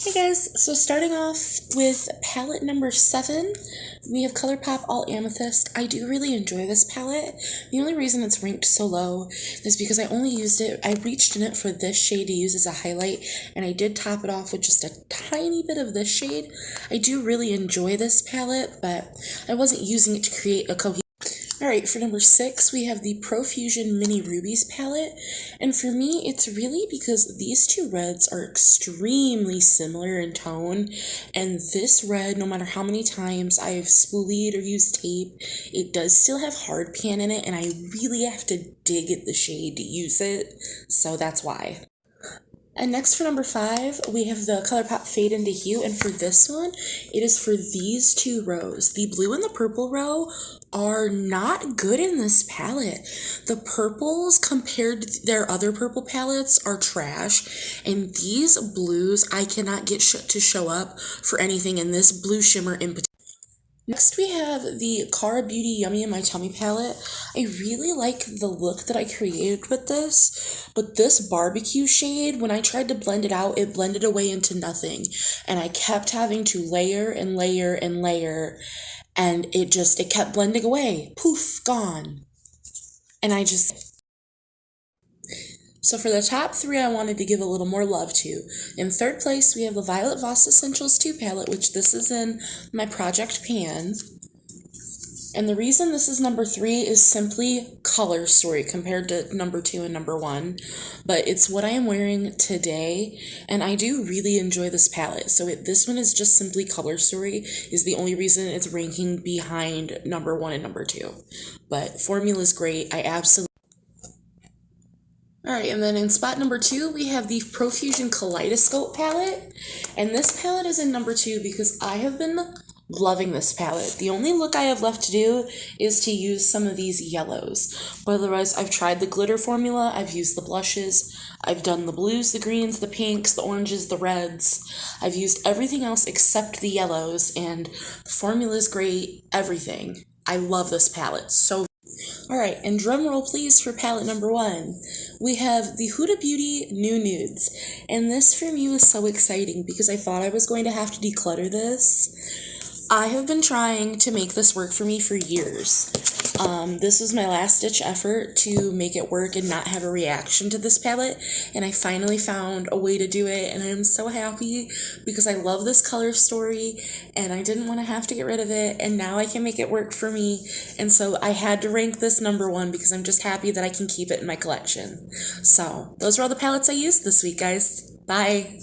Hey guys, so starting off with palette number 7, we have Colourpop All Amethyst. I do really enjoy this palette. The only reason it's ranked so low is because I reached in it for this shade to use as a highlight, and I did top it off with just a tiny bit of this shade. I do really enjoy this palette, but I wasn't using it to create a cohesive. Alright, for number 6, we have the Profusion Mini Rubies palette, and for me, it's really because these two reds are extremely similar in tone, and this red, no matter how many times I've spoolied or used tape, it does still have hard pan in it, and I really have to dig at the shade to use it, so that's why. And next for number 5, we have the Colourpop Fade into Hue, and for this one, it is for these two rows. The blue and the purple row are not good in this palette. The purples compared to their other purple palettes are trash, and these blues I cannot get to show up for anything in this blue shimmer in particular. Next we have the Cara Beauty Yummy in My Tummy palette. I really like the look that I created with this, but this barbecue shade, when I tried to blend it out, it blended away into nothing, and I kept having to layer and layer and layer, and it kept blending away. Poof, gone. And so for the top 3, I wanted to give a little more love to. In third place, we have the Violet Voss Essentials 2 palette, which this is in my project pan. And the reason this is number 3 is simply color story compared to number 2 and number 1. But it's what I am wearing today, and I do really enjoy this palette. So this one is just simply color story is the only reason it's ranking behind number 1 and number 2. But formula is great. I absolutely... Alright, and then in spot number 2, we have the Profusion Kaleidoscope palette. And this palette is in number 2 because I have been loving this palette. The only look I have left to do is to use some of these yellows. But otherwise, I've tried the glitter formula, I've used the blushes, I've done the blues, the greens, the pinks, the oranges, the reds. I've used everything else except the yellows, and the formula is great, everything. I love this palette so. Alright, and drum roll please for palette number 1. We have the Huda Beauty New Nudes, and this for me was so exciting because I thought I was going to have to declutter this. I have been trying to make this work for me for years. This was my last ditch effort to make it work and not have a reaction to this palette, and I finally found a way to do it, and I'm so happy because I love this color story and I didn't want to have to get rid of it, and now I can make it work for me, and so I had to rank this number 1 because I'm just happy that I can keep it in my collection. So those are all the palettes I used this week, guys. Bye!